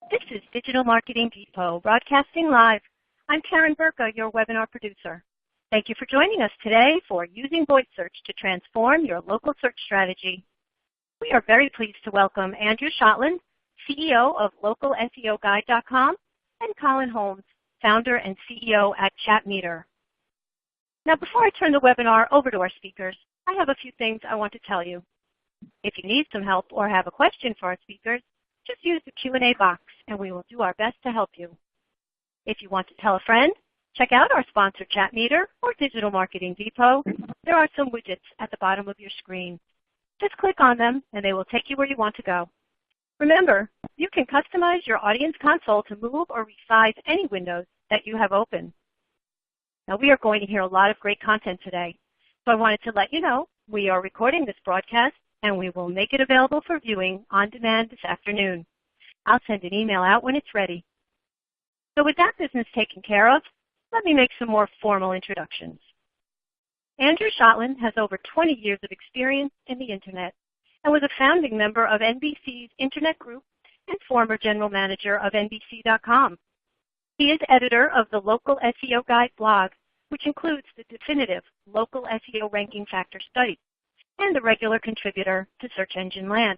This is Digital Marketing Depot, broadcasting live. I'm Karen Burka, your webinar producer. Thank you for joining us today for Using Voice Search to Transform Your Local Search Strategy. We are very pleased to welcome Andrew Shotland, CEO of LocalSEOGuide.com, and Colin Holmes, founder and CEO at Chatmeter. Now, before I turn the webinar over to our speakers, I have a few things I want to tell you. If you need some help or have a question for our speakers, just use the Q&A box and we will do our best to help you. If you want to tell a friend, check out our sponsor Chatmeter or Digital Marketing Depot. There are some widgets at the bottom of your screen. Just click on them and they will take you where you want to go. Remember, you can customize your audience console to move or resize any windows that you have open. Now, we are going to hear a lot of great content today, so I wanted to let you know we are recording this broadcast and we will make it available for viewing on demand this afternoon. I'll send an email out when it's ready. So with that business taken care of, let me make some more formal introductions. Andrew Shotland has over 20 years of experience in the Internet and was a founding member of NBC's Internet Group and former general manager of NBC.com. He is editor of the Local SEO Guide blog, which includes the definitive Local SEO Ranking Factor Study, and a regular contributor to Search Engine Land.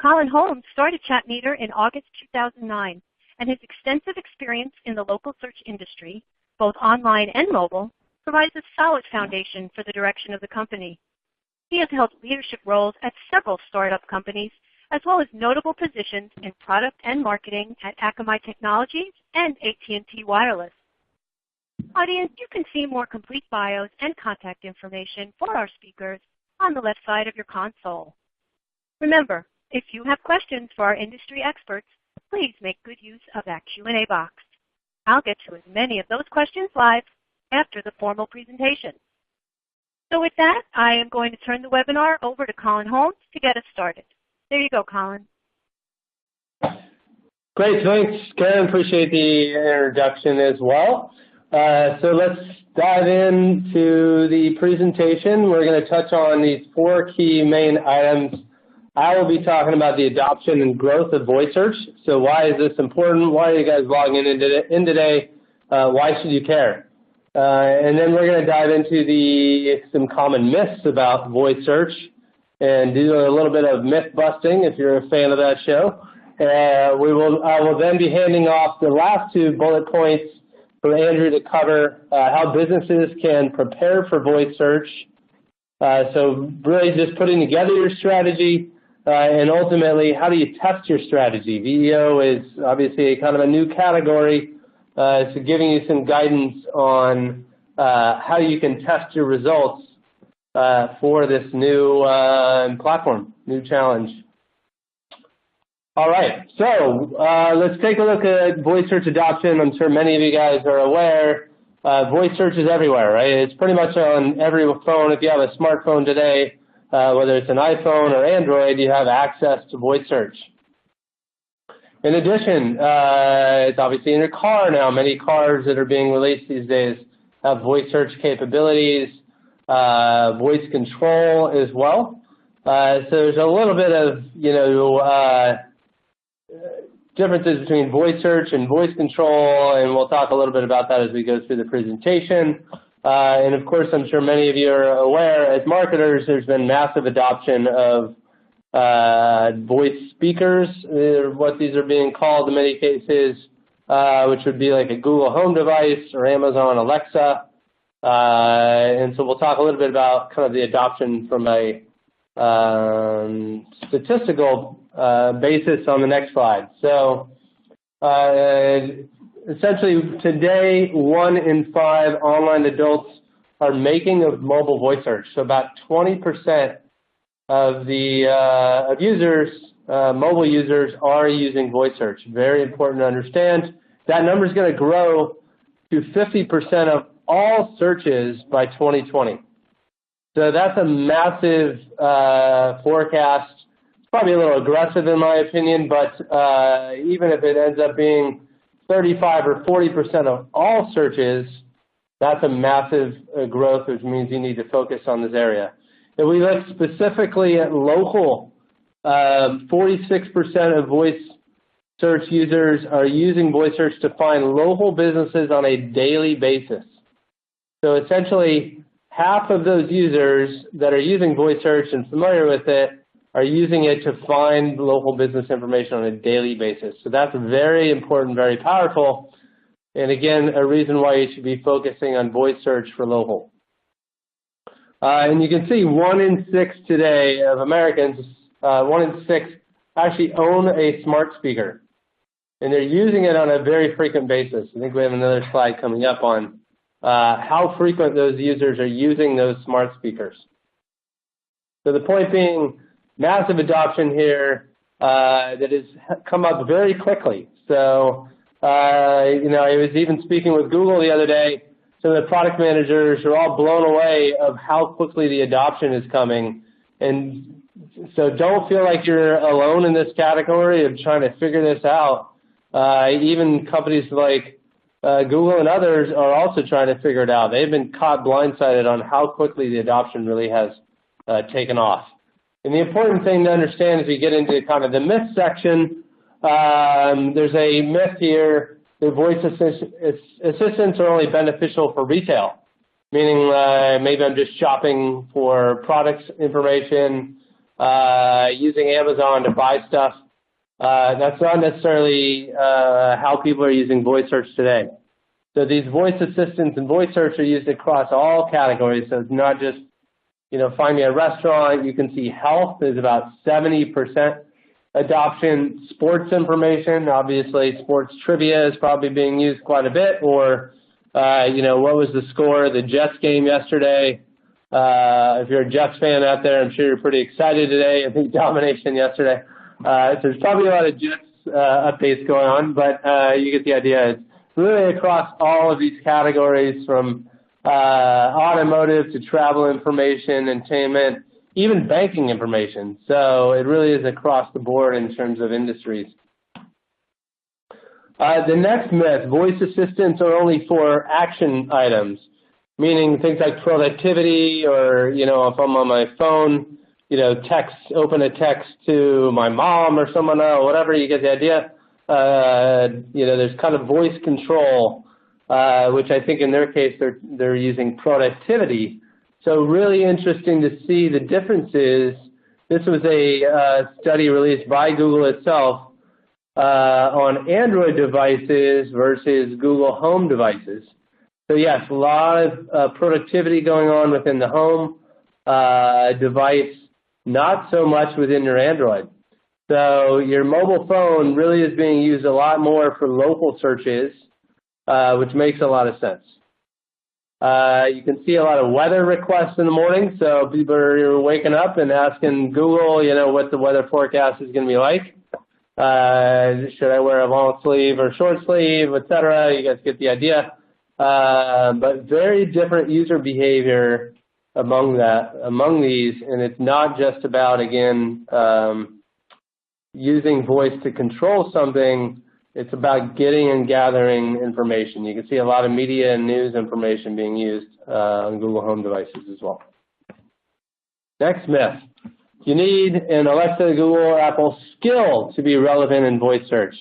Colin Holmes started Chatmeter in August 2009, and his extensive experience in the local search industry, both online and mobile, provides a solid foundation for the direction of the company. He has held leadership roles at several startup companies, as well as notable positions in product and marketing at Akamai Technologies and AT&T Wireless. Audience, you can see more complete bios and contact information for our speakers on the left side of your console. Remember, if you have questions for our industry experts, please make good use of that Q&A box. I'll get to as many of those questions live after the formal presentation. So with that, I am going to turn the webinar over to Colin Holmes to get us started. There you go, Colin. Great, thanks, Karen. Appreciate the introduction as well. So let's dive into the presentation. We're going to touch on these 4 key main items. I will be talking about the adoption and growth of voice search. So why is this important? Why are you guys logging in today? Why should you care? And then we're going to dive into some common myths about voice search and do a little bit of myth busting if you're a fan of that show. I will then be handing off the last 2 bullet points for Andrew to cover how businesses can prepare for voice search. So really just putting together your strategy and ultimately how do you test your strategy. VEO is obviously kind of a new category, so giving you some guidance on how you can test your results for this new platform, new challenge. All right, so let's take a look at voice search adoption. I'm sure many of you guys are aware voice search is everywhere, right? It's pretty much on every phone. If you have a smartphone today, whether it's an iPhone or Android, you have access to voice search. In addition, it's obviously in your car now. Many cars that are being released these days have voice search capabilities, voice control as well. So there's a little bit of, differences between voice search and voice control, and we'll talk a little bit about that as we go through the presentation. And of course, I'm sure many of you are aware, as marketers, there's been massive adoption of voice speakers, what these are being called in many cases, which would be like a Google Home device or Amazon Alexa. And so we'll talk a little bit about kind of the adoption from a statistical basis on the next slide. So essentially today, 1 in 5 online adults are making a mobile voice search. So about 20% of the users, mobile users, are using voice search. Very important to understand. That number is going to grow to 50% of all searches by 2020. So that's a massive forecast. It's probably a little aggressive in my opinion, but even if it ends up being 35 or 40% of all searches, that's a massive growth, which means you need to focus on this area. If we look specifically at local, 46% of voice search users are using voice search to find local businesses on a daily basis. So essentially, half of those users that are using voice search and familiar with it are using it to find local business information on a daily basis. So that's very important, very powerful, and again, a reason why you should be focusing on voice search for local. And you can see 1 in 6 today of Americans, 1 in 6 actually own a smart speaker. And they're using it on a very frequent basis. I think we have another slide coming up on how frequent those users are using those smart speakers. So the point being, massive adoption here that has come up very quickly. So, you know, I was even speaking with Google the other day. Some of the product managers are all blown away of how quickly the adoption is coming. And so don't feel like you're alone in this category of trying to figure this out. Even companies like Google and others are also trying to figure it out. They've been caught blindsided on how quickly the adoption really has taken off. And the important thing to understand as we get into kind of the myth section, there's a myth here that voice assistants are only beneficial for retail, meaning maybe I'm just shopping for products information, using Amazon to buy stuff. That's not necessarily how people are using voice search today. So these voice assistants and voice search are used across all categories. So it's not just, you know, find me a restaurant. You can see health is about 70% adoption. Sports information, obviously, sports trivia is probably being used quite a bit. Or, you know, what was the score of the Jets game yesterday? If you're a Jets fan out there, I'm sure you're pretty excited today. I think domination yesterday. So there's probably a lot of Jets updates going on, but you get the idea. It's really across all of these categories, from automotive to travel information, entertainment, even banking information. So it really is across the board in terms of industries. The next myth, voice assistants are only for action items, meaning things like productivity, or, you know, if I'm on my phone, you know, open a text to my mom or someone, or whatever, you get the idea. You know, there's kind of voice control, which I think in their case they're using productivity. So really interesting to see the differences. This was a study released by Google itself on Android devices versus Google Home devices. So yes, a lot of productivity going on within the home device, not so much within your Android. So your mobile phone really is being used a lot more for local searches, which makes a lot of sense. You can see a lot of weather requests in the morning. So people are waking up and asking Google, you know, what the weather forecast is going to be like. Should I wear a long sleeve or short sleeve, etc. You guys get the idea. But very different user behavior among these, and it's not just about, again, using voice to control something. It's about getting and gathering information. You can see a lot of media and news information being used on Google Home devices as well. Next myth. You need an Alexa, Google, or Apple skill to be relevant in voice search.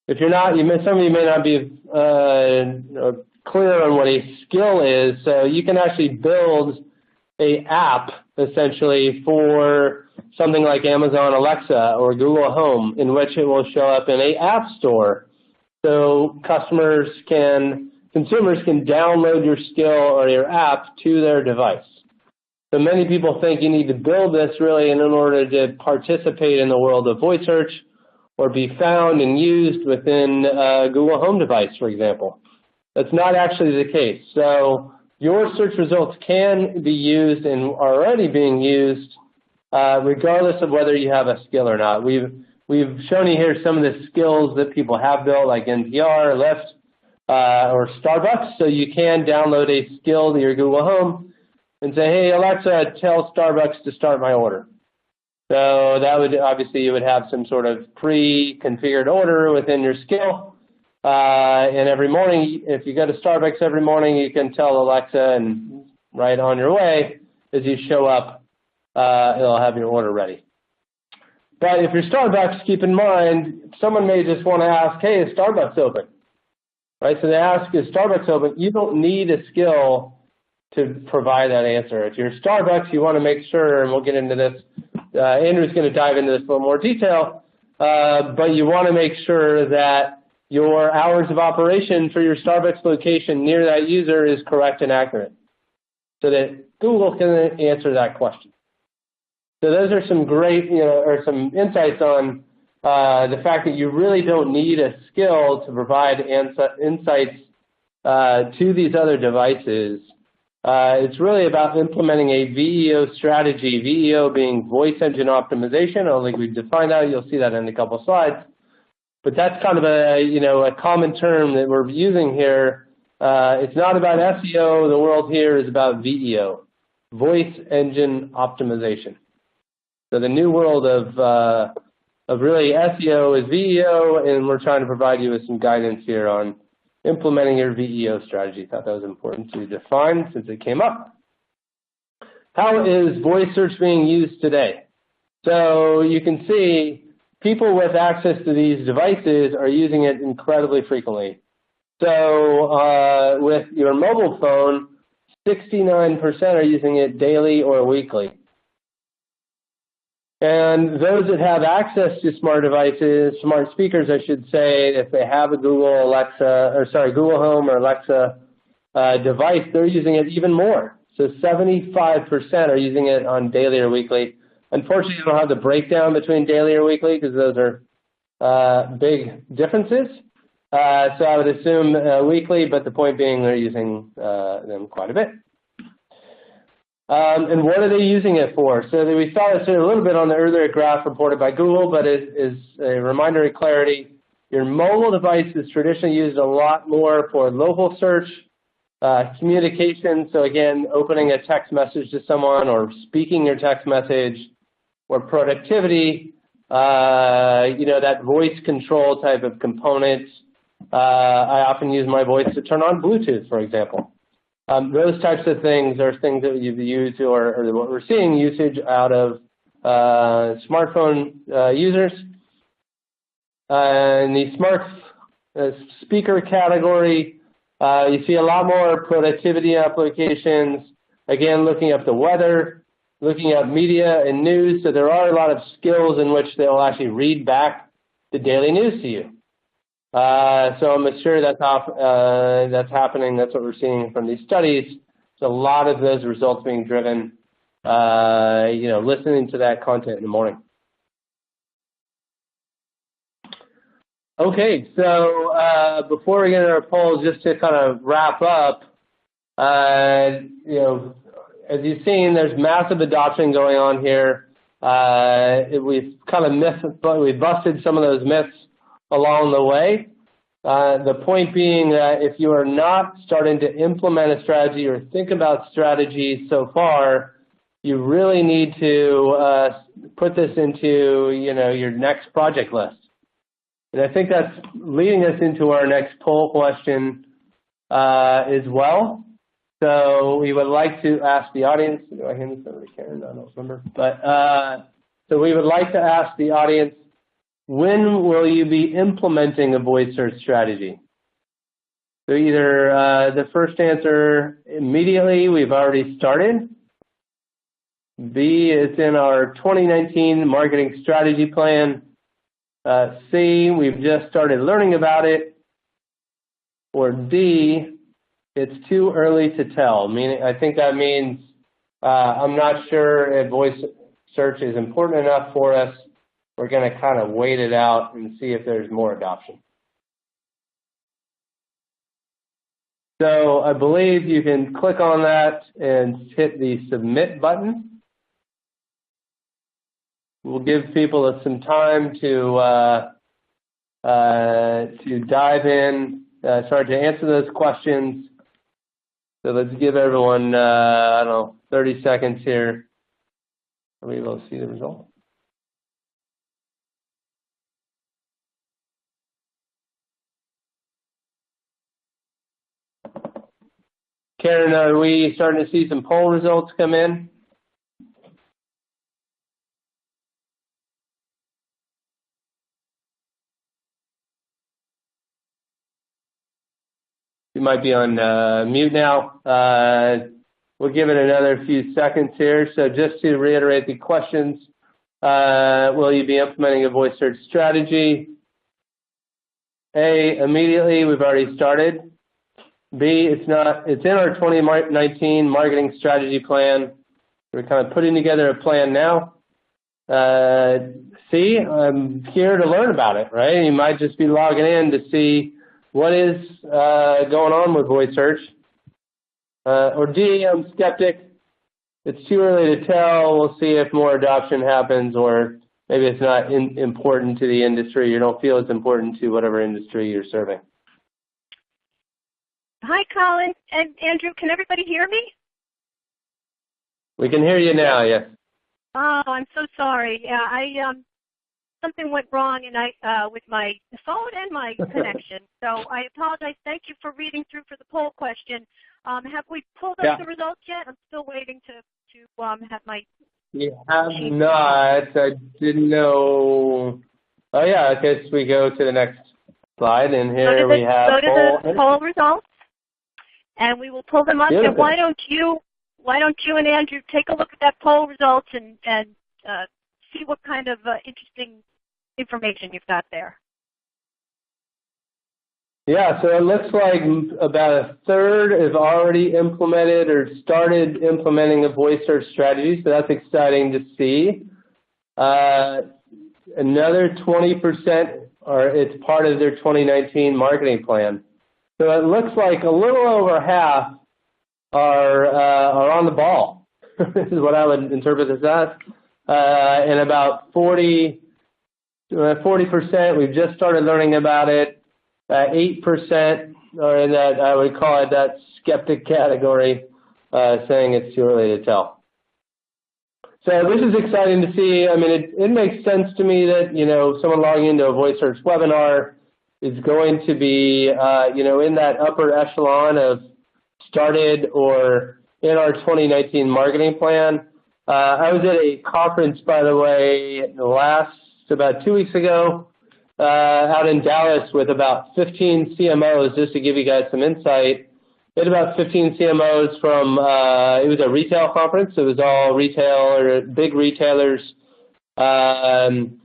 If you're not, some of you may not be clear on what a skill is. So you can actually build an app essentially for something like Amazon Alexa or Google Home, in which it will show up in an app store. So consumers can download your skill or your app to their device. So many people think you need to build this really in order to participate in the world of voice search or be found and used within a Google Home device, for example. That's not actually the case. So your search results can be used and are already being used regardless of whether you have a skill or not. We've shown you here some of the skills that people have built, like NPR, Lyft, or Starbucks. So you can download a skill to your Google Home and say, hey, Alexa, tell Starbucks to start my order. So that would, obviously, you would have some sort of pre-configured order within your skill. And every morning, if you go to Starbucks every morning, you can tell Alexa, and right on your way, as you show up, it'll have your order ready. But if you're Starbucks, keep in mind, someone may just want to ask, hey, is Starbucks open? Right? So they ask, is Starbucks open? You don't need a skill to provide that answer. If you're Starbucks, you want to make sure, and we'll get into this, Andrew's going to dive into this in a little more detail, but you want to make sure that your hours of operation for your Starbucks location near that user is correct and accurate so that Google can answer that question. So those are some great, or some insights on the fact that you really don't need a skill to provide insights to these other devices. It's really about implementing a VEO strategy, VEO being voice engine optimization. I don't think we've defined that. You'll see that in a couple of slides. But that's kind of a common term that we're using here. It's not about SEO. The world here is about VEO, voice engine optimization. So the new world of really SEO is VEO, and we're trying to provide you with some guidance here on implementing your VEO strategy. Thought that was important to define since it came up. How is voice search being used today? So you can see people with access to these devices are using it incredibly frequently. So with your mobile phone, 69% are using it daily or weekly. And those that have access to smart devices, smart speakers, I should say, if they have a Google Home or Alexa device, they're using it even more. So 75% are using it on daily or weekly. Unfortunately, you don't have the breakdown between daily or weekly because those are big differences. So I would assume weekly, but the point being they're using them quite a bit. And what are they using it for? So we saw this a little bit on the earlier graph reported by Google, but it is a reminder of clarity. Your mobile device is traditionally used a lot more for local search, communication. So again, opening a text message to someone or speaking your text message, or productivity, that voice control type of component. I often use my voice to turn on Bluetooth, for example. Those types of things are things that you've used or what we're seeing usage out of smartphone users. In the smart speaker category, you see a lot more productivity applications, again, looking up the weather, looking up media and news. So there are a lot of skills in which they'll actually read back the daily news to you. So I'm sure that's happening. That's what we're seeing from these studies. So a lot of those results being driven, listening to that content in the morning. Okay, so before we get into our polls, just to kind of wrap up, as you've seen, there's massive adoption going on here. We've kind of we've busted some of those myths along the way. The point being that if you are not starting to implement a strategy or think about strategies so far, you really need to put this into your next project list. And I think that's leading us into our next poll question as well. So we would like to ask the audience. Do I hand this over to Karen? I don't remember. But so we would like to ask the audience, when will you be implementing a voice search strategy? So either the first answer, immediately, we've already started. B, it's in our 2019 marketing strategy plan. C, we've just started learning about it. Or D, it's too early to tell. Meaning, I think that means I'm not sure if voice search is important enough for us. We're going to kind of wait it out and see if there's more adoption. So I believe you can click on that and hit the submit button. We'll give people some time to dive in, to answer those questions. So let's give everyone, 30 seconds here. Are we able to see the result? Karen, are we starting to see some poll results come in? You might be on mute now. We'll give it another few seconds here. So just to reiterate the questions, will you be implementing a voice search strategy? A, immediately, we've already started. B, it's in our 2019 marketing strategy plan. We're kind of putting together a plan now. C, I'm here to learn about it, right? You might just be logging in to see what is going on with voice search. Or D, I'm skeptic. It's too early to tell. We'll see if more adoption happens, or maybe it's not important to the industry. You don't feel it's important to whatever industry you're serving. Hi, Colin and Andrew. Can everybody hear me? We can hear you now, yes. Oh, I'm so sorry. Yeah, something went wrong with my phone and my connection. So I apologize. Thank you for reading through for the poll question. Have we pulled up the results yet? I'm still waiting to have my. You have not. I didn't know. Oh yeah. I guess we go to the next slide, and here we have go to the poll results, and we will pull them up. Beautiful. And why don't you and Andrew take a look at that poll results and see what kind of interesting information you've got there. Yeah, so it looks like about a third have already implemented or started implementing a voice search strategy, so that's exciting to see. Another 20% it's part of their 2019 marketing plan. So it looks like a little over half are on the ball. This is what I would interpret this as. And about 40% we've just started learning about it. 8% are in that, I would call it that skeptic category, saying it's too early to tell. So this is exciting to see. I mean, it makes sense to me that, someone logging into a voice search webinar is going to be, in that upper echelon of started or in our 2019 marketing plan. I was at a conference, by the way, about 2 weeks ago, out in Dallas with about 15 CMOs, just to give you guys some insight. We had about 15 CMOs from, it was a retail conference. It was all big retailers. And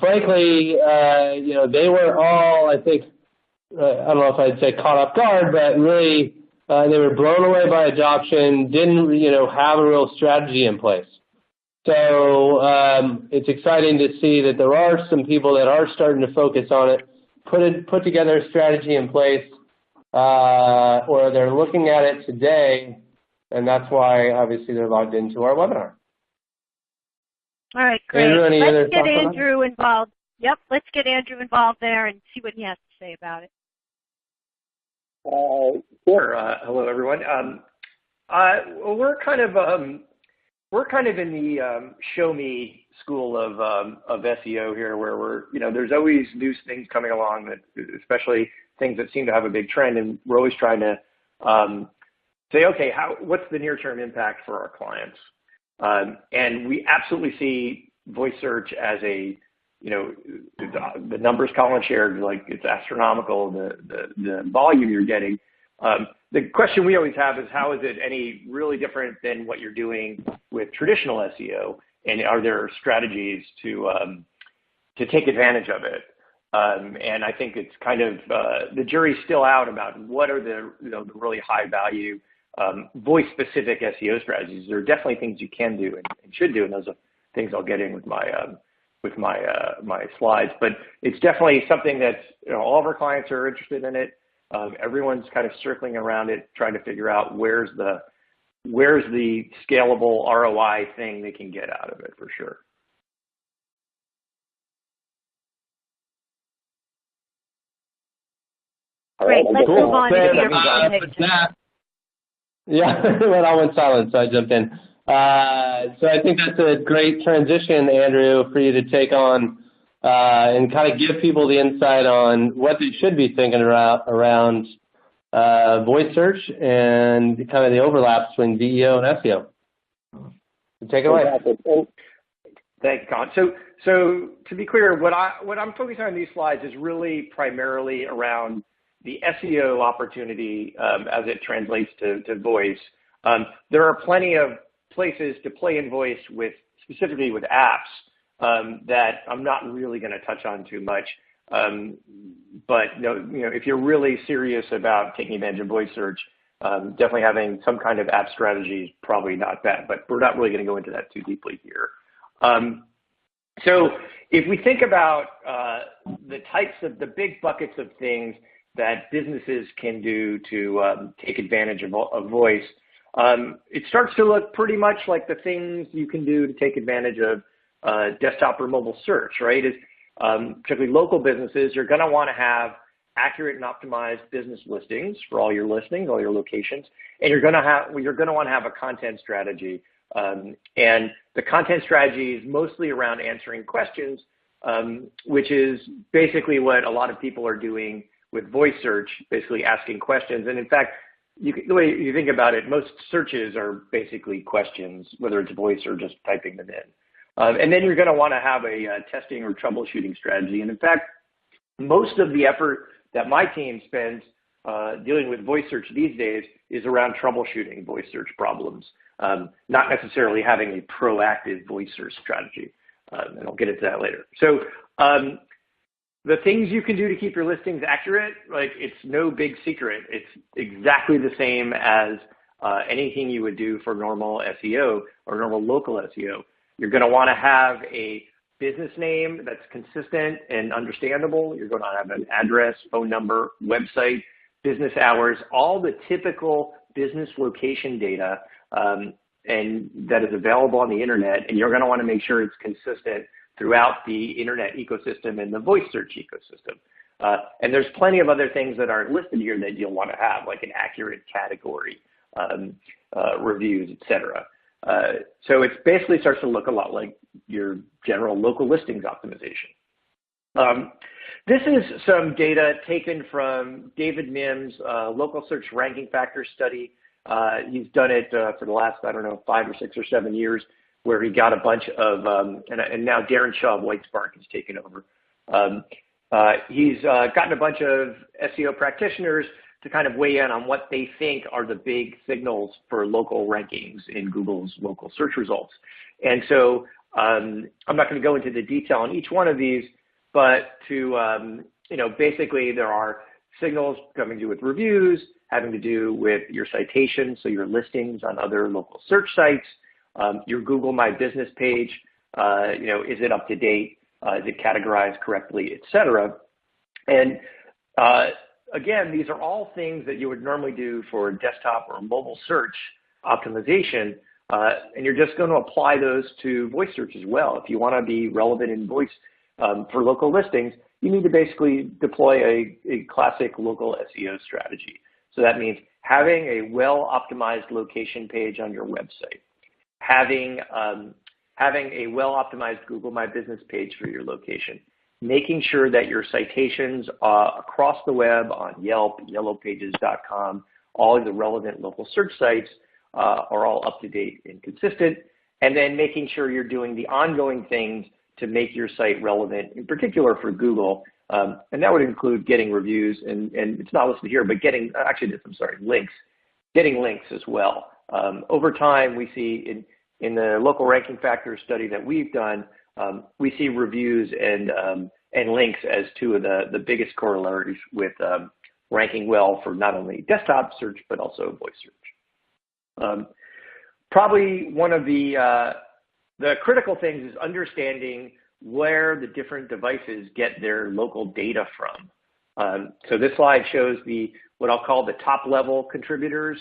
frankly, they were all, I think, I don't know if I'd say caught off guard, but really they were blown away by adoption, didn't, have a real strategy in place. So it's exciting to see that there are some people that are starting to focus on it, put together a strategy in place, or they're looking at it today, and that's why obviously they're logged into our webinar. All right, great. Andrew, let's get Andrew involved. Yep, let's get Andrew involved there and see what he has to say about it. Sure. Hello, everyone. We're kind of in the show me school of SEO here, where there's always new things coming along, that especially things that seem to have a big trend, and we're always trying to say, okay, what's the near-term impact for our clients? And we absolutely see voice search as the numbers Colin shared, like it's astronomical, the volume you're getting. The question we always have is, how is it any really different than what you're doing with traditional SEO, and are there strategies to take advantage of it? And I think it's kind of the jury's still out about what are the the really high value voice specific SEO strategies. There are definitely things you can do and should do, and those are things I'll get in with my my slides. But it's definitely something that's all of our clients are interested in it. Everyone's kind of circling around it, trying to figure out where's the scalable ROI thing they can get out of it, for sure. Great. Let's move on to your presentation. Yeah, well, I went silent, so I jumped in. So I think that's a great transition, Andrew, for you to take on and kind of give people the insight on what they should be thinking around voice search and kind of the overlaps between VEO and SEO. So take it away. Thanks, Colin. So to be clear, what I'm focusing on in these slides is really primarily around the SEO opportunity as it translates to voice, there are plenty of places to play in voice with, specifically with apps, that I'm not really going to touch on too much. But if you're really serious about taking advantage of voice search, definitely having some kind of app strategy is probably not bad, but we're not really going to go into that too deeply here. So if we think about the types of the big buckets of things that businesses can do to take advantage of voice, it starts to look pretty much like the things you can do to take advantage of desktop or mobile search, right? Particularly local businesses, you're going to want to have accurate and optimized business listings for all your listings, all your locations, and you're going to want to have a content strategy. And the content strategy is mostly around answering questions, which is basically what a lot of people are doing with voice search, basically asking questions. And in fact, the way you think about it, most searches are basically questions, whether it's voice or just typing them in. And then you're going to want to have a testing or troubleshooting strategy. And in fact, most of the effort that my team spends dealing with voice search these days is around troubleshooting voice search problems, not necessarily having a proactive voice search strategy. And I'll get into that later. So the things you can do to keep your listings accurate, like it's no big secret. It's exactly the same as anything you would do for normal SEO or normal local SEO. You're going to want to have a business name that's consistent and understandable. You're going to have an address, phone number, website, business hours, all the typical business location data and that is available on the internet. And you're going to want to make sure it's consistent throughout the internet ecosystem and the voice search ecosystem. And there's plenty of other things that aren't listed here that you'll want to have, like an accurate category, reviews, etc. So it basically starts to look a lot like your general local listings optimization. This is some data taken from David Mims' local search ranking factor study. He's done it for the last, 5 or 6 or 7 years, where he got a bunch of, and now Darren Shaw of Whitespark has taken over. He's gotten a bunch of SEO practitioners to kind of weigh in on what they think are the big signals for local rankings in Google's local search results. And so I'm not going to go into the detail on each one of these, but to, basically there are signals having to do with reviews, having to do with your citations, so your listings on other local search sites, your Google My Business page, is it up to date? Is it categorized correctly, et cetera? And again, these are all things that you would normally do for desktop or mobile search optimization, and you're just going to apply those to voice search as well. If you want to be relevant in voice for local listings, you need to basically deploy a classic local SEO strategy. So that means having a well-optimized location page on your website, having a well-optimized Google My Business page for your location, making sure that your citations across the web on Yelp, yellowpages.com, all of the relevant local search sites are all up to date and consistent, and then making sure you're doing the ongoing things to make your site relevant, in particular for Google. And that would include getting reviews, and it's not listed here, but links, getting links as well. Over time, we see in the local ranking factor study that we've done, we see reviews and links as two of the biggest corollaries with ranking well for not only desktop search, but also voice search. Probably one of the critical things is understanding where the different devices get their local data from. So this slide shows what I'll call the top level contributors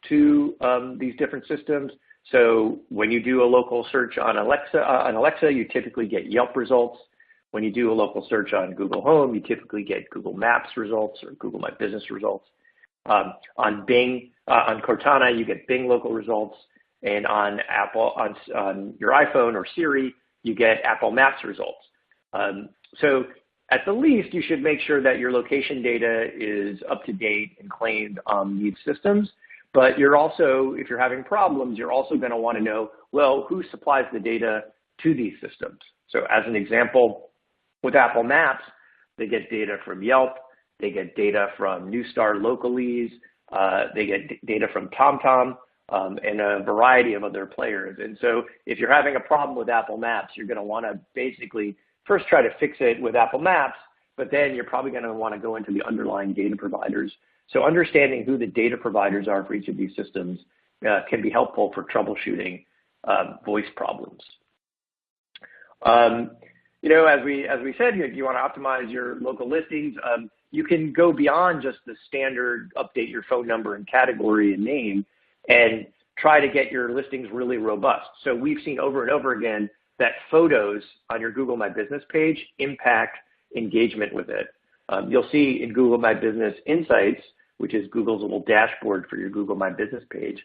to these different systems. So when you do a local search on Alexa, you typically get Yelp results. When you do a local search on Google Home, you typically get Google Maps results or Google My Business results. On Bing, on Cortana, you get Bing local results. And on Apple, on your iPhone or Siri, you get Apple Maps results. So at the least, you should make sure that your location data is up to date and claimed on these systems. But you're also, if you're having problems, you're also going to want to know, well, who supplies the data to these systems? So as an example, with Apple Maps, they get data from Yelp, They get data from Newstar Localese. They get data from TomTom and a variety of other players. And so if you're having a problem with Apple Maps, you're going to want to basically first try to fix it with Apple Maps, but then you're probably going to want to go into the underlying data providers. So understanding who the data providers are for each of these systems can be helpful for troubleshooting voice problems. You know, as we said, if you want to optimize your local listings, you can go beyond just the standard update your phone number and category and name and try to get your listings really robust. So we've seen over and over again that photos on your Google My Business page impact engagement with it. You'll see in Google My Business Insights, which is Google's little dashboard for your Google My Business page,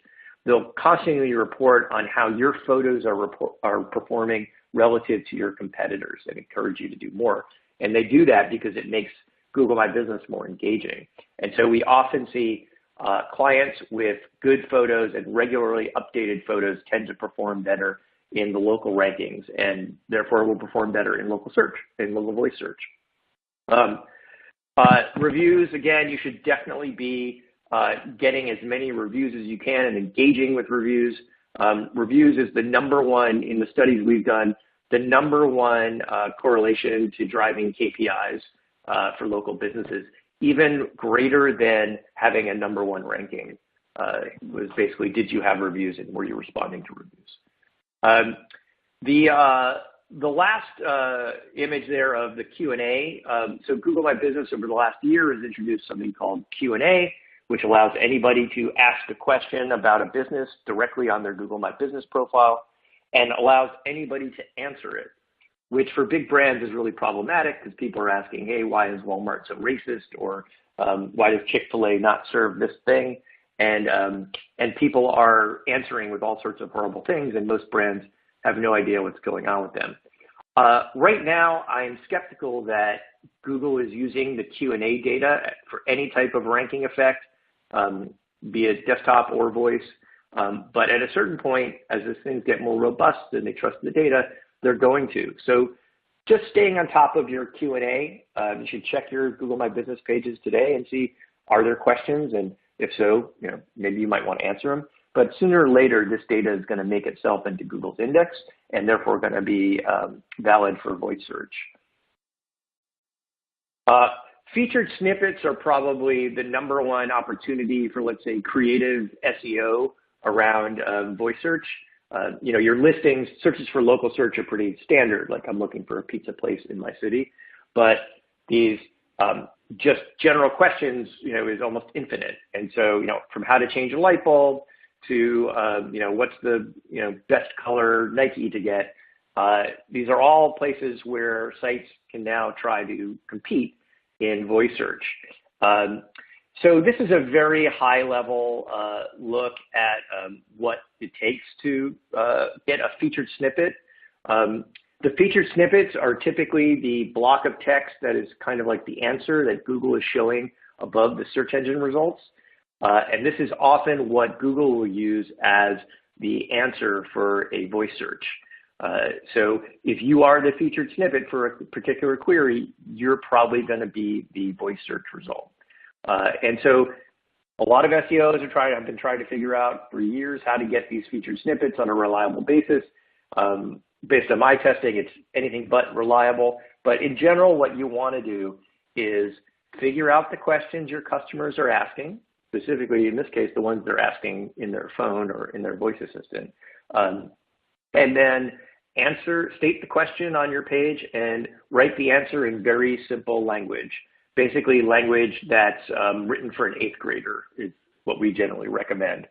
they'll constantly report on how your photos are performing relative to your competitors and encourage you to do more. And they do that because it makes Google My Business more engaging. And so we often see clients with good photos and regularly updated photos tend to perform better in the local rankings and therefore will perform better in local search, in local voice search. Reviews, again, you should definitely be getting as many reviews as you can and engaging with reviews. Reviews is the #1 in the studies we've done, the #1 correlation to driving KPIs for local businesses, even greater than having a #1 ranking. Was basically, did you have reviews and were you responding to reviews? The last image there of the Q&A, so Google My Business over the last year has introduced something called Q&A, which allows anybody to ask a question about a business directly on their Google My Business profile and allows anybody to answer it, which for big brands is really problematic because people are asking, hey, why is Walmart so racist? Or why does Chick-fil-A not serve this thing? And people are answering with all sorts of horrible things, and most brands have no idea what's going on with them. Right now, I'm skeptical that Google is using the Q&A data for any type of ranking effect, be it desktop or voice. But at a certain point, as these things get more robust and they trust the data, they're going to. So just staying on top of your Q&A, you should check your Google My Business pages today and see, are there questions? And if so, you know, maybe you might want to answer them. But sooner or later, this data is going to make itself into Google's index and therefore going to be valid for voice search. Featured snippets are probably the #1 opportunity for, let's say, creative SEO around voice search. You know, your listings, searches for local search are pretty standard, like I'm looking for a pizza place in my city. But these just general questions, you know, is almost infinite. And so, you know, from how to change a light bulb to, you know, what's the, you know, best color Nike to get, these are all places where sites can now try to compete in voice search. So this is a very high level look at what it takes to get a featured snippet. The featured snippets are typically the block of text that is kind of like the answer that Google is showing above the search engine results. And this is often what Google will use as the answer for a voice search. So if you are the featured snippet for a particular query, you're probably going to be the voice search result. And so a lot of SEOs have been trying to figure out for years how to get these featured snippets on a reliable basis. Based on my testing, it's anything but reliable. But in general, what you want to do is figure out the questions your customers are asking, specifically in this case, the ones they're asking in their phone or in their voice assistant. And then state the question on your page and write the answer in very simple language. Basically language that's written for an 8th grader is what we generally recommend.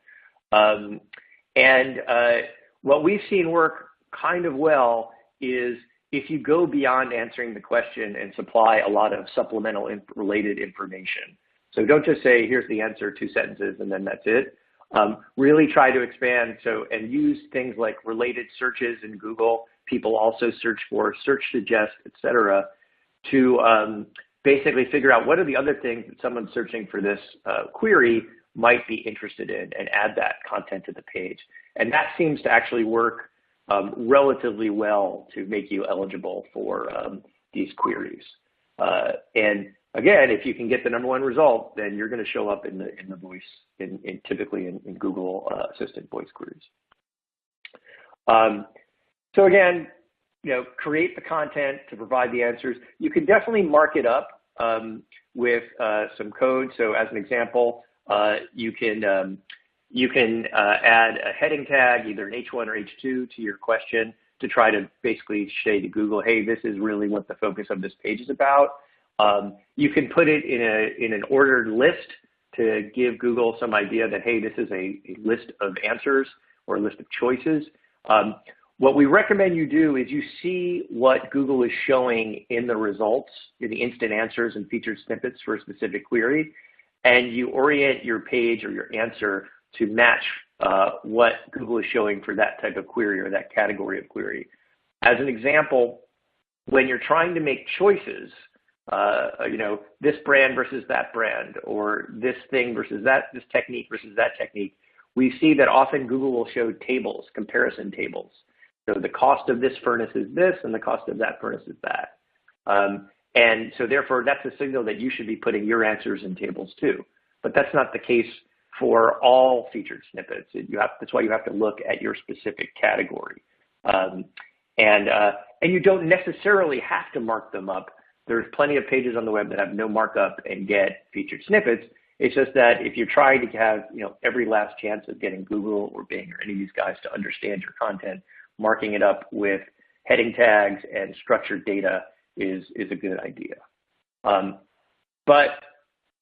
What we've seen work kind of well is if you go beyond answering the question and supply a lot of supplemental related information. So don't just say, here's the answer, 2 sentences, and then that's it. Really try to expand and use things like related searches in Google. People also search for, search suggest, et cetera, to basically figure out what are the other things that someone searching for this query might be interested in and add that content to the page. And that seems to actually work relatively well to make you eligible for these queries. And again, if you can get the #1 result, then you're going to show up in the voice, typically in Google Assistant voice queries. So again, create the content to provide the answers. You can definitely mark it up with some code. So as an example, you can add a heading tag, either an H1 or H2, to your question to try to basically say to Google, hey, this is really what the focus of this page is about. You can put it in an ordered list to give Google some idea that, hey, this is a list of answers or a list of choices. What we recommend you do is you see what Google is showing in the results, in the instant answers and featured snippets for a specific query, and you orient your page or your answer to match what Google is showing for that type of query or that category of query. As an example, when you're trying to make choices, this brand versus that brand, or this thing versus this technique versus that technique, we see that often Google will show tables, comparison tables. So the cost of this furnace is this, and the cost of that furnace is that. And so therefore, that's a signal that you should be putting your answers in tables too. But that's not the case for all featured snippets. That's why you have to look at your specific category. And you don't necessarily have to mark them up. There's plenty of pages on the web that have no markup and get featured snippets. It's just that if you're trying to have every last chance of getting Google or Bing or any of these guys to understand your content, marking it up with heading tags and structured data is a good idea. But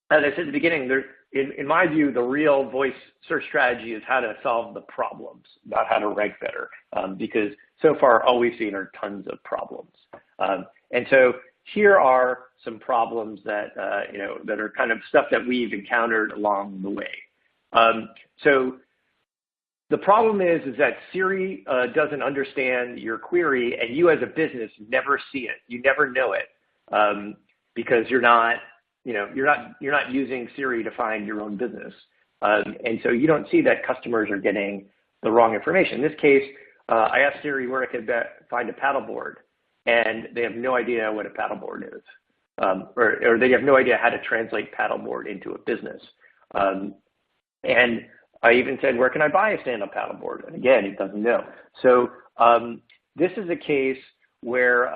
as I said at the beginning, in my view, the real voice search strategy is how to solve the problems, not how to rank better, because so far all we've seen are tons of problems. And so here are some problems that that are kind of stuff that we've encountered along the way. So the problem is that Siri doesn't understand your query, and you as a business never see it. You never know it because you're not using Siri to find your own business, and so you don't see that customers are getting the wrong information. In this case, I asked Siri where I could find a paddleboard, and they have no idea what a paddleboard is, or they have no idea how to translate paddleboard into a business. And I even said, where can I buy a stand-up paddleboard? And again, it doesn't know. So this is a case where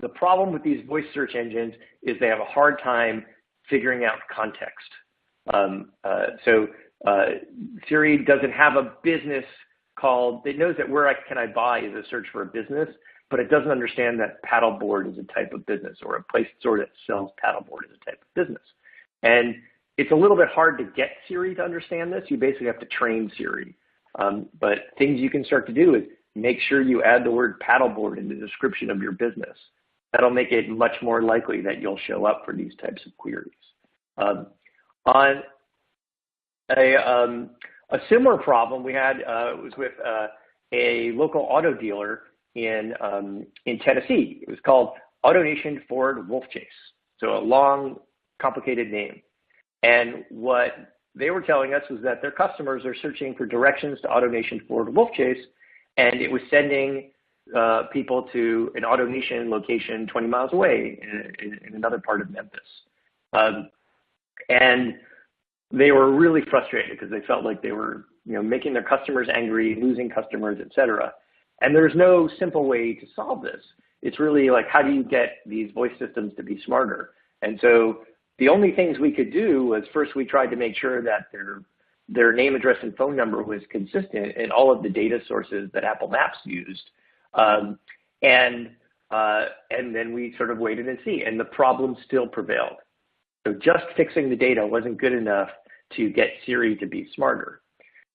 the problem with these voice search engines is they have a hard time figuring out context. So Siri doesn't have a business called, it knows that where can I buy is a search for a business, but it doesn't understand that paddleboard is a type of business, or a place store that sells paddleboard is a type of business. And it's a little bit hard to get Siri to understand this. You basically have to train Siri. But things you can start to do is make sure you add the word paddleboard in the description of your business. That'll make it much more likely that you'll show up for these types of queries. On a similar problem we had was with a local auto dealer in Tennessee. It was called AutoNation Ford Wolf Chase. So a long, complicated name. And what they were telling us was that their customers are searching for directions to AutoNation Ford Wolf Chase, and it was sending people to an AutoNation location 20 miles away in another part of Memphis. And they were really frustrated because they felt like they were making their customers angry, losing customers, et cetera. And there's no simple way to solve this. It's really like, how do you get these voice systems to be smarter? And so the only things we could do was, first we tried to make sure that their name, address, and phone number was consistent in all of the data sources that Apple Maps used. And then we sort of waited and see, and the problem still prevailed. So just fixing the data wasn't good enough to get Siri to be smarter.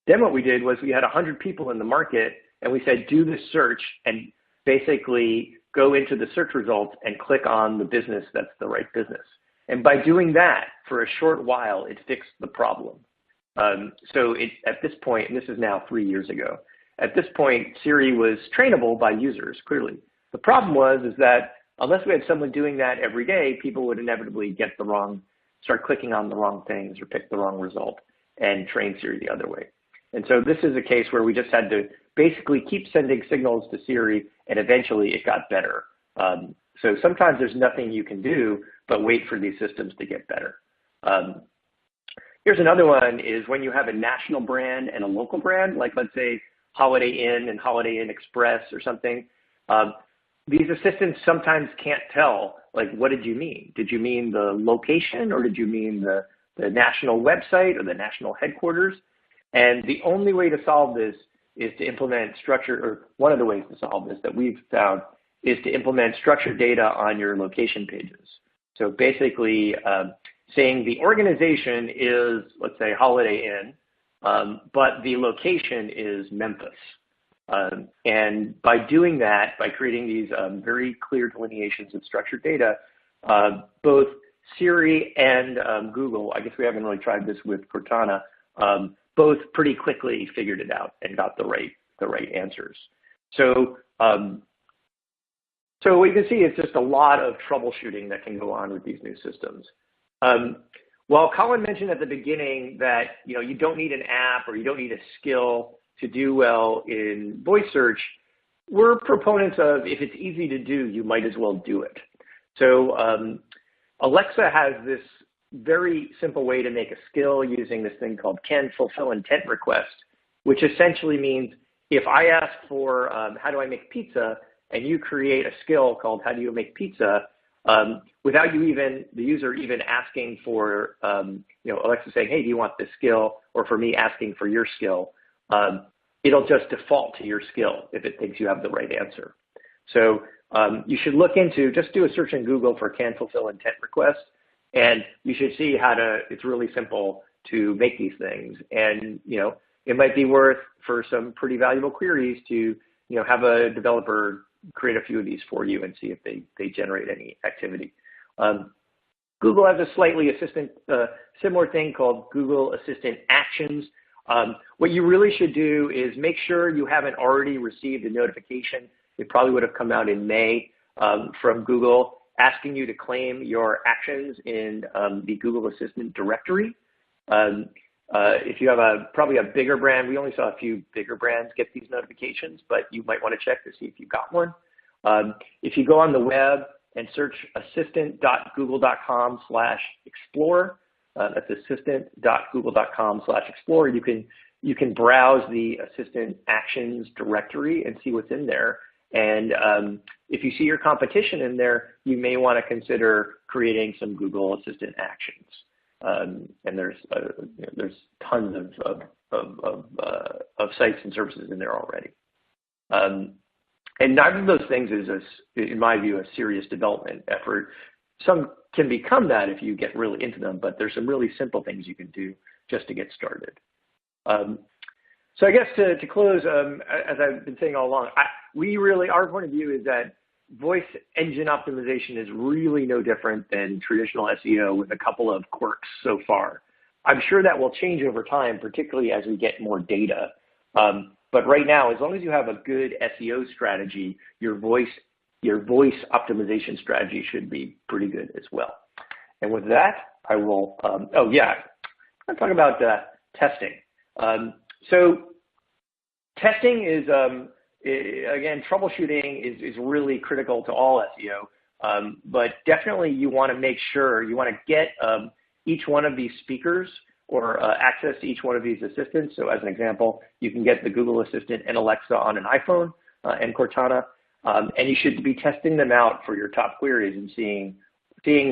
Then what we did was we had 100 people in the market, and we said, do the search and basically go into the search results and click on the business that's the right business. And by doing that, for a short while, it fixed the problem. So at this point, and this is now 3 years ago, at this point, Siri was trainable by users, clearly. The problem is that unless we had someone doing that every day, people would inevitably start clicking on the wrong things or pick the wrong result and train Siri the other way. And so this is a case where we just had to basically keep sending signals to Siri, and eventually it got better. So sometimes there's nothing you can do, but wait for these systems to get better. Here's another one is when you have a national brand and a local brand, like let's say Holiday Inn and Holiday Inn Express or something. These assistants sometimes can't tell, like, what did you mean? Did you mean the location, or did you mean the national website or the national headquarters? And the only way to solve this is to implement structured, or one of the ways to solve this that we've found is to implement structured data on your location pages. So basically saying the organization is, let's say, Holiday Inn, but the location is Memphis. And by doing that, by creating these very clear delineations of structured data, both Siri and Google, I guess we haven't really tried this with Cortana, both pretty quickly figured it out and got the right answers. So, so what you can see is just a lot of troubleshooting that can go on with these new systems. While Colin mentioned at the beginning that you don't need an app or you don't need a skill to do well in voice search, we're proponents of if it's easy to do, you might as well do it. So Alexa has this very simple way to make a skill using this thing called can fulfill intent request, which essentially means if I ask for how do I make pizza, and you create a skill called how do you make pizza, without the user even asking for, Alexa saying, hey, do you want this skill? Or for me asking for your skill, it'll just default to your skill if it thinks you have the right answer. So you should look into, just do a search in Google for can fulfill intent request, and you should see it's really simple to make these things. And, it might be worth for some pretty valuable queries to, have a developer create a few of these for you and see if they generate any activity. Google has a slightly similar thing called Google Assistant Actions. What you really should do is make sure you haven't already received a notification. It probably would have come out in May from Google asking you to claim your actions in the Google Assistant directory. If you have probably a bigger brand, we only saw a few bigger brands get these notifications, but you might want to check to see if you got one. If you go on the web and search assistant.google.com/explore, that's assistant.google.com/explore, you can browse the Assistant Actions directory and see what's in there. And if you see your competition in there, you may want to consider creating some Google Assistant Actions. And there's tons of sites and services in there already. And neither of those things is, in my view, a serious development effort. Some can become that if you get really into them, but there's some really simple things you can do just to get started. So I guess to close, as I've been saying all along, our point of view is that voice engine optimization is really no different than traditional SEO with a couple of quirks so far. I'm sure that will change over time, particularly as we get more data. But right now, as long as you have a good SEO strategy, your voice optimization strategy should be pretty good as well. And with that, I will, I'm going to talk about testing. So testing is, again, troubleshooting is really critical to all SEO, but definitely you want to make sure, you want to get each one of these speakers or access to each one of these assistants. So as an example, you can get the Google Assistant and Alexa on an iPhone and Cortana, and you should be testing them out for your top queries and seeing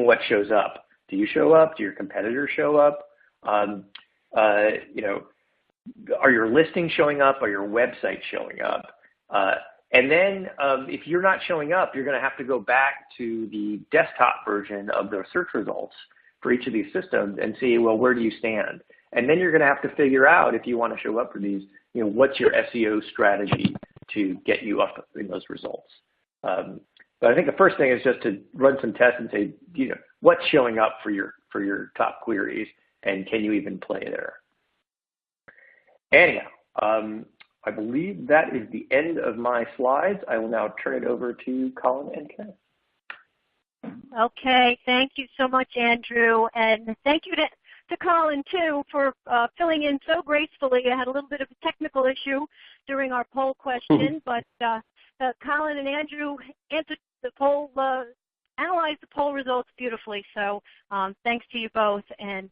what shows up. Do you show up? Do your competitors show up? Are your listings showing up? Are your websites showing up? And then if you're not showing up, you're going to have to go back to the desktop version of the search results for each of these systems and see, well, where do you stand? And then you're going to have to figure out, if you want to show up for these, what's your SEO strategy to get you up in those results. But I think the first thing is just to run some tests and say, what's showing up for your top queries, and can you even play there? Anyhow, I believe that is the end of my slides. I will now turn it over to Colin and Ken. Okay, thank you so much, Andrew, and thank you to Colin, too, for filling in so gracefully. I had a little bit of a technical issue during our poll question, but Colin and Andrew answered the poll analyze the poll results beautifully. So thanks to you both. And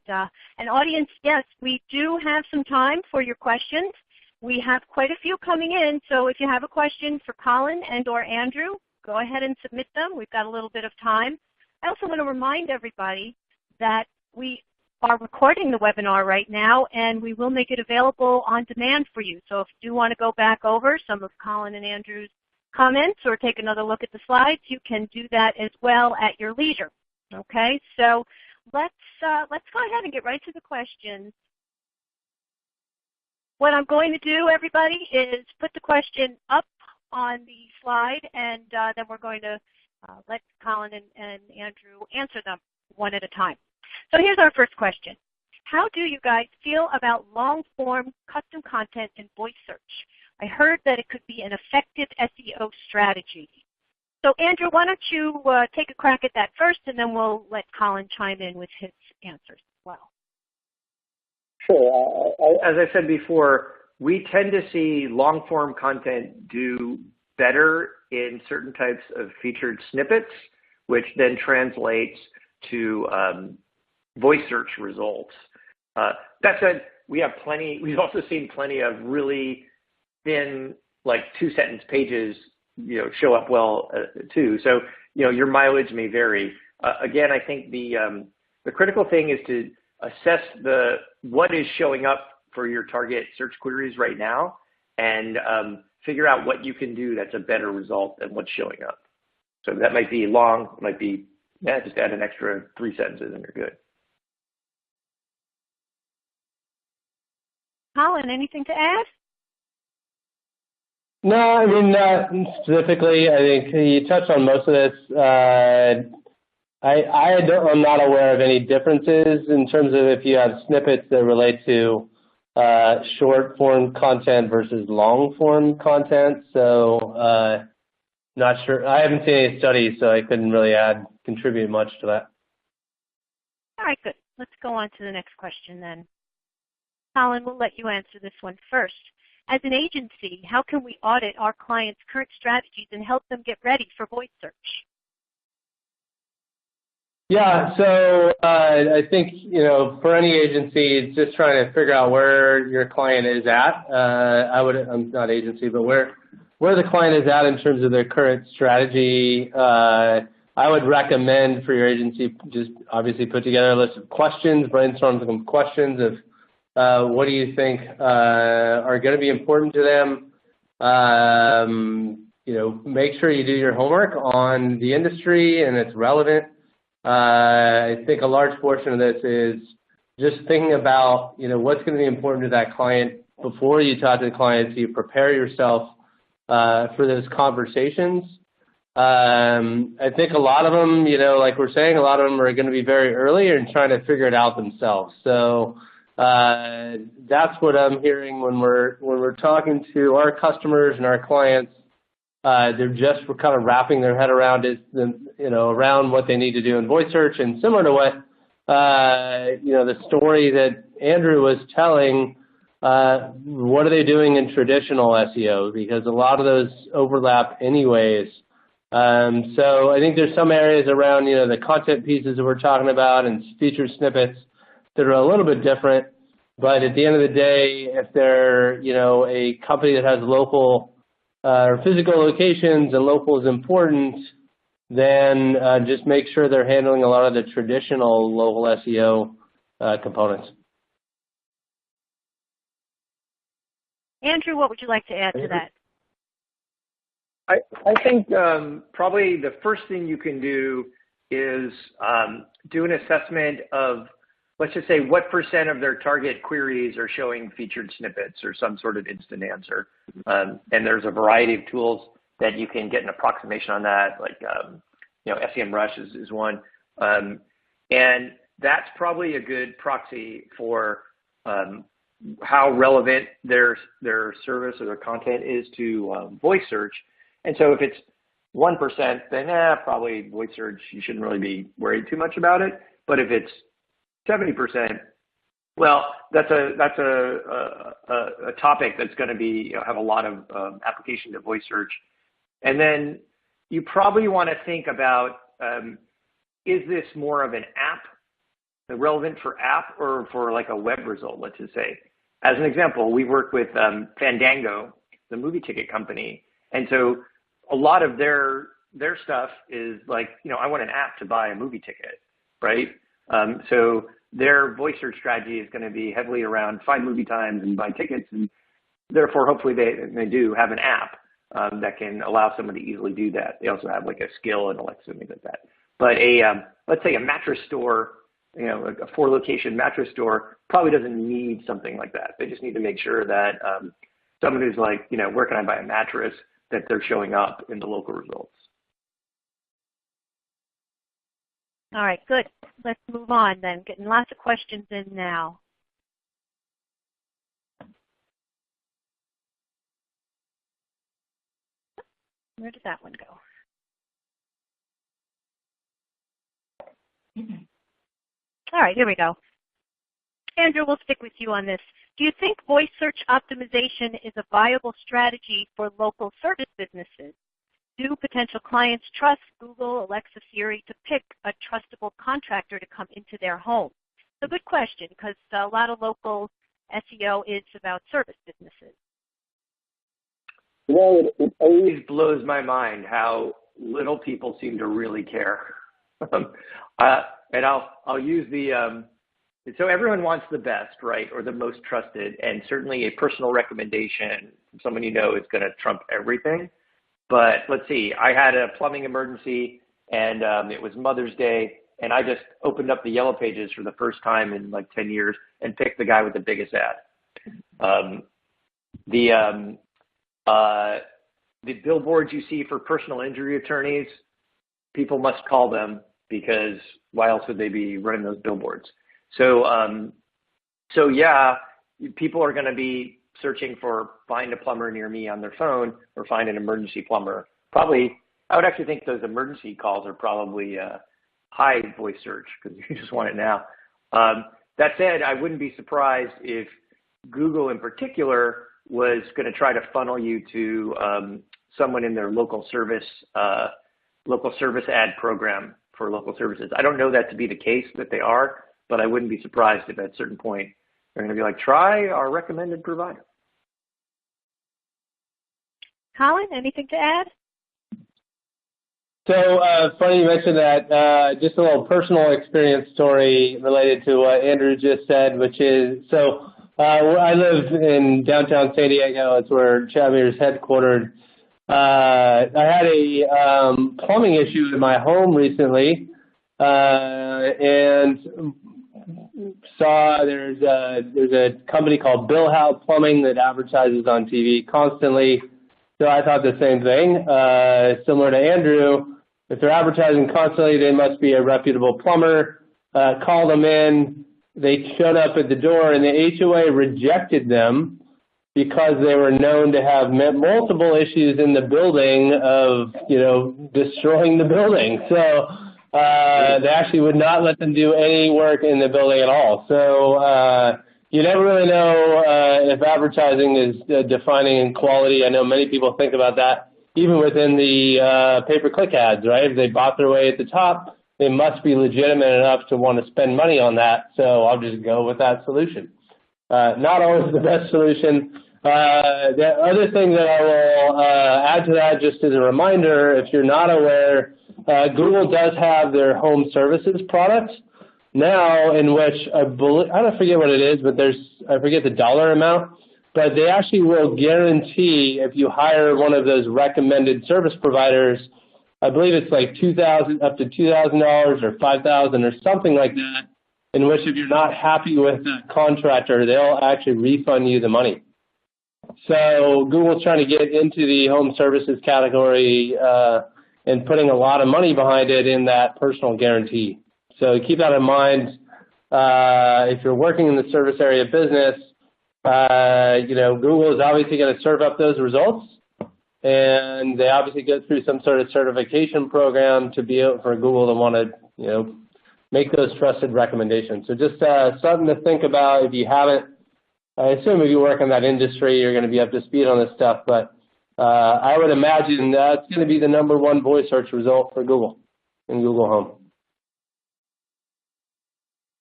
audience, yes, we do have some time for your questions. We have quite a few coming in, so if you have a question for Colin and or Andrew, go ahead and submit them. We've got a little bit of time. I also want to remind everybody that we are recording the webinar right now, and we will make it available on demand for you. So if you do want to go back over some of Colin and Andrew's comments or take another look at the slides, you can do that as well at your leisure. Okay, so let's go ahead and get right to the questions. What I'm going to do, everybody, is put the question up on the slide, and then we're going to let Colin and Andrew answer them one at a time. So here's our first question. How do you guys feel about long-form custom content in voice search? I heard that it could be an effective SEO strategy. So Andrew, why don't you take a crack at that first, and then we'll let Colin chime in with his answers as well. Sure. As I said before, we tend to see long-form content do better in certain types of featured snippets, which then translates to voice search results. That said, we've also seen plenty of really thin, like 2-sentence pages, show up well too. So, your mileage may vary. Again, I think the critical thing is to assess what is showing up for your target search queries right now, and figure out what you can do that's a better result than what's showing up. So that might be long, might be, just add an extra 3 sentences and you're good. Colin, anything to add? No, I mean, specifically, I think you touched on most of this. I'm not aware of any differences in terms of if you have snippets that relate to short-form content versus long-form content. So not sure. I haven't seen any studies, so I couldn't really contribute much to that. All right, good. Let's go on to the next question then. Colin, we'll let you answer this one first. As an agency, how can we audit our clients' current strategies and help them get ready for voice search? Yeah, so I think, for any agency, it's just trying to figure out where your client is at. I'm not agency, but where the client is at in terms of their current strategy. I would recommend for your agency just obviously put together a list of questions, brainstorm some questions of what do you think are going to be important to them. Make sure you do your homework on the industry and it's relevant. I think a large portion of this is just thinking about, what's going to be important to that client before you talk to the client, so you prepare yourself for those conversations. I think a lot of them, like we're saying, a lot of them are going to be very early and trying to figure it out themselves. So that's what I'm hearing when we're talking to our customers and our clients. They're just kind of wrapping their head around around what they need to do in voice search, and similar to what the story that Andrew was telling. What are they doing in traditional SEO? Because a lot of those overlap anyways. So I think there's some areas around the content pieces that we're talking about and featured snippets that are a little bit different. But at the end of the day, if they're a company that has local or physical locations and local is important, then just make sure they're handling a lot of the traditional local SEO components. Andrew, what would you like to add to that? I think probably the first thing you can do is do an assessment of, let's just say, what % of their target queries are showing featured snippets or some sort of instant answer. And there's a variety of tools that you can get an approximation on that, like SEMrush is one. And that's probably a good proxy for how relevant their service or their content is to voice search. And so if it's 1%, then probably voice search, you shouldn't really be worried too much about it. But if it's 70%, well, that's a topic that's going to be have a lot of application to voice search. And then you probably want to think about is this more of an app, relevant for app or for like a web result, let's just say. As an example, we work with Fandango, the movie ticket company. And so a lot of their stuff is like, I want an app to buy a movie ticket, right? So their voice search strategy is going to be heavily around find movie times and buy tickets. And therefore, hopefully they do have an app that can allow someone to easily do that. They also have like a skill and Alexa and things like that. But let's say a mattress store, a 4-location mattress store probably doesn't need something like that. They just need to make sure that someone who's like, where can I buy a mattress, that they're showing up in the local results. All right, good. Let's move on then. Getting lots of questions in now. Where did that one go? All right, here we go. Andrew, we'll stick with you on this. Do you think voice search optimization is a viable strategy for local service businesses? Do potential clients trust Google, Alexa, Siri to pick a trustable contractor to come into their home? It's a good question because a lot of local SEO is about service businesses. It always blows my mind how little people seem to really care. And I'll use so everyone wants the best, right, or the most trusted, and certainly a personal recommendation from someone is going to trump everything. But let's see, I had a plumbing emergency, and it was Mother's Day, and I just opened up the Yellow Pages for the first time in like 10 years and picked the guy with the biggest ad. The billboards you see for personal injury attorneys, people must call them because why else would they be running those billboards? So yeah, people are going to be searching for find a plumber near me on their phone or find an emergency plumber. Probably, I would actually think those emergency calls are probably high voice search because you just want it now. That said, I wouldn't be surprised if Google in particular was going to try to funnel you to someone in their local service ad program for local services. I don't know that to be the case that they are, but I wouldn't be surprised if at a certain point they're going to be like, try our recommended provider. Colin, anything to add? So funny you mentioned that. Just a little personal experience story related to what Andrew just said, which is, I live in downtown San Diego. It's where Chatmeter is headquartered. I had a plumbing issue in my home recently, and saw there's a company called Bill Howe Plumbing that advertises on TV constantly. So I thought the same thing. Similar to Andrew, if they're advertising constantly, they must be a reputable plumber. Called them in. They showed up at the door, and the HOA rejected them because they were known to have multiple issues in the building of, destroying the building. So they actually would not let them do any work in the building at all. So you never really know if advertising is defining quality. I know many people think about that, even within the pay-per-click ads, right? If they bought their way at the top, they must be legitimate enough to want to spend money on that. So I'll just go with that solution. Not always the best solution. The other thing that I will add to that, just as a reminder, if you're not aware, Google does have their home services product now, in which I don't forget what it is, but I forget the dollar amount, but they actually will guarantee if you hire one of those recommended service providers, I believe it's like $2,000 up to $2,000 or $5,000 or something like that, in which if you're not happy with the contractor, they'll actually refund you the money. So Google's trying to get into the home services category and putting a lot of money behind it in that personal guarantee. So keep that in mind. If you're working in the service area of business, Google is obviously going to serve up those results, and they obviously go through some sort of certification program to be able for Google to want to, make those trusted recommendations. So just something to think about if you haven't. I assume if you work in that industry, you're going to be up to speed on this stuff, but I would imagine that's going to be the #1 voice search result for Google. in Google Home.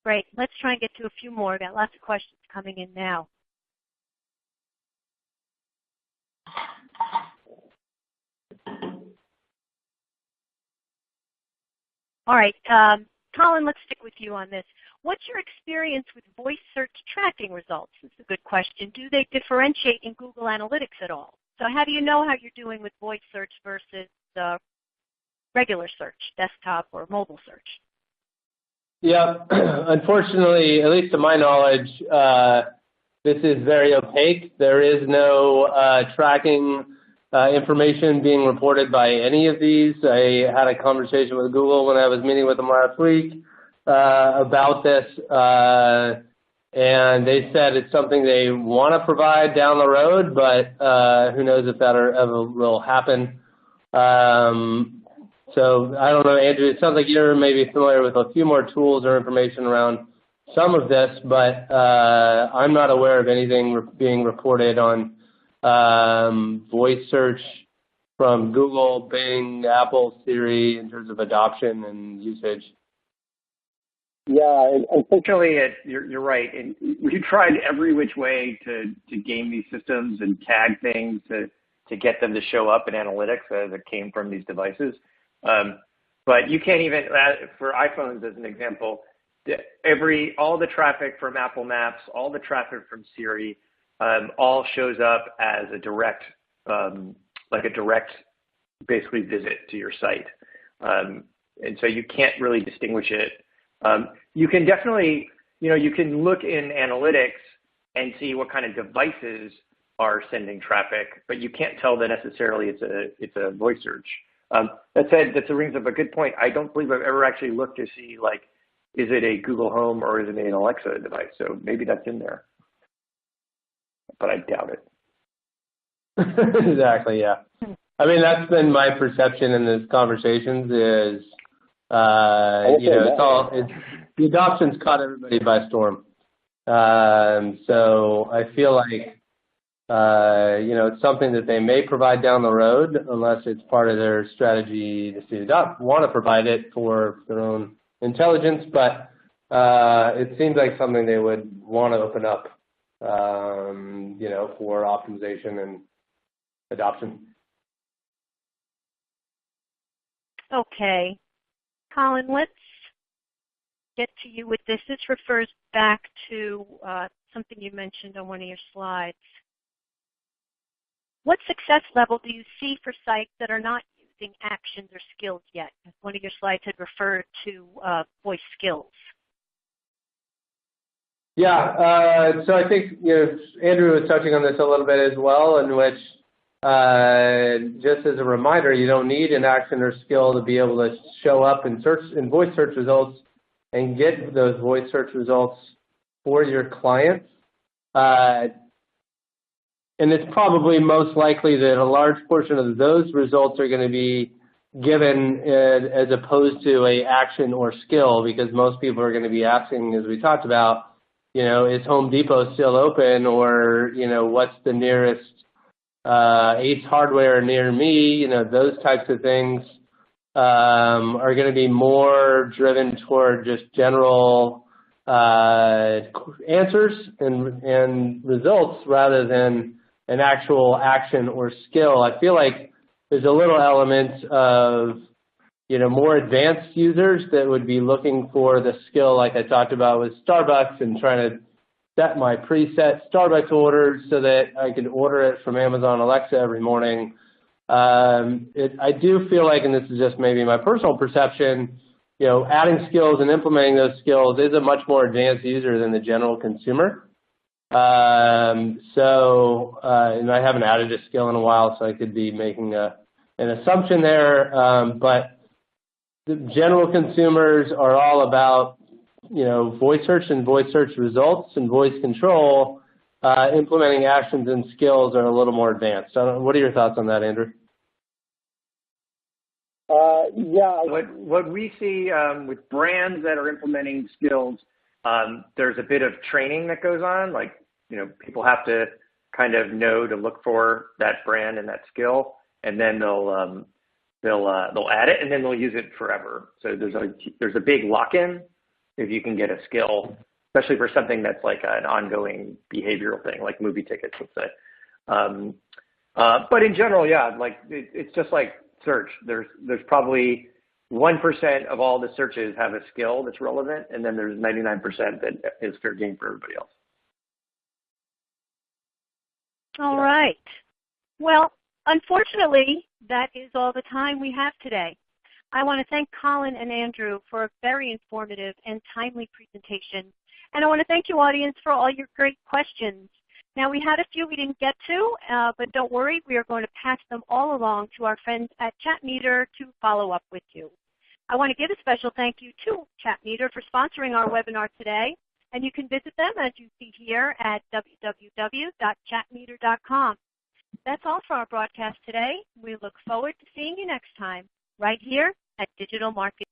Great. Let's try and get to a few more. We've got lots of questions coming in now. All right, Colin, let's stick with you on this. What's your experience with voice search tracking results? This is a good question. Do they differentiate in Google Analytics at all? So how do you know how you're doing with voice search versus regular search, desktop or mobile search? Yeah, unfortunately, at least to my knowledge, this is very opaque. There is no tracking information being reported by any of these. I had a conversation with Google when I was meeting with them last week about this, and they said it's something they want to provide down the road, but who knows if that ever will happen. So I don't know, Andrew, it sounds like you're maybe familiar with a few more tools or information around some of this, but I'm not aware of anything being reported on voice search from Google, Bing, Apple, Siri in terms of adoption and usage. Yeah, unfortunately, you're right. And we tried every which way to game these systems and tag things to get them to show up in analytics as it came from these devices. But you can't even, for iPhones as an example, all the traffic from Apple Maps, all the traffic from Siri, all shows up as a direct, basically visit to your site. And so you can't really distinguish it. You can definitely, you can look in analytics and see what kind of devices are sending traffic, but you can't tell that necessarily it's a voice search. That said, that brings up a good point. I don't believe I've ever actually looked to see, like, is it a Google Home or is it an Alexa device? So maybe that's in there, but I doubt it. Exactly, yeah. I mean, that's been my perception in these conversations is, the adoption's caught everybody by storm. So I feel like, it's something that they may provide down the road unless it's part of their strategy to want to provide it for their own intelligence, but it seems like something they would want to open up, for optimization and adoption. Okay. Colin, let's get to you with this. This refers back to something you mentioned on one of your slides. What success level do you see for sites that are not using actions or skills yet? One of your slides had referred to voice skills. Yeah, so I think Andrew was touching on this a little bit as well, in which just as a reminder, you don't need an action or skill to be able to show up in voice search results and get those voice search results for your clients. And it's probably most likely that a large portion of those results are going to be given as opposed to a action or skill, because most people are going to be asking, as we talked about, is Home Depot still open, or, what's the nearest Ace Hardware near me? Those types of things are going to be more driven toward just general answers and results rather than an actual action or skill. I feel like there's a little element of, more advanced users that would be looking for the skill, like I talked about with Starbucks, and trying to set my preset Starbucks orders so that I could order it from Amazon Alexa every morning. I do feel like, and this is just maybe my personal perception, adding skills and implementing those skills is a much more advanced user than the general consumer. And I haven't added a skill in a while, so I could be making an assumption there. But the general consumers are all about, voice search and voice search results and voice control. Implementing actions and skills are a little more advanced. So what are your thoughts on that, Andrew? Yeah, what we see with brands that are implementing skills, there's a bit of training that goes on. Like, people have to kind of know to look for that brand and that skill, and then they'll they'll add it and then they'll use it forever. So there's a big lock-in if you can get a skill, especially for something that's like an ongoing behavioral thing, like movie tickets, let's say. But in general, yeah, like it's just like search. There's probably 1% of all the searches have a skill that's relevant, and then there's 99% that is fair game for everybody else. All right. Well, unfortunately, that is all the time we have today. I want to thank Colin and Andrew for a very informative and timely presentation. And I want to thank you, audience, for all your great questions. Now, we had a few we didn't get to, but don't worry, we are going to pass them all along to our friends at Chatmeter to follow up with you. I want to give a special thank you to Chatmeter for sponsoring our webinar today. And you can visit them, as you see here, at www.chatmeter.com. That's all for our broadcast today. We look forward to seeing you next time, right here at Digital Marketing.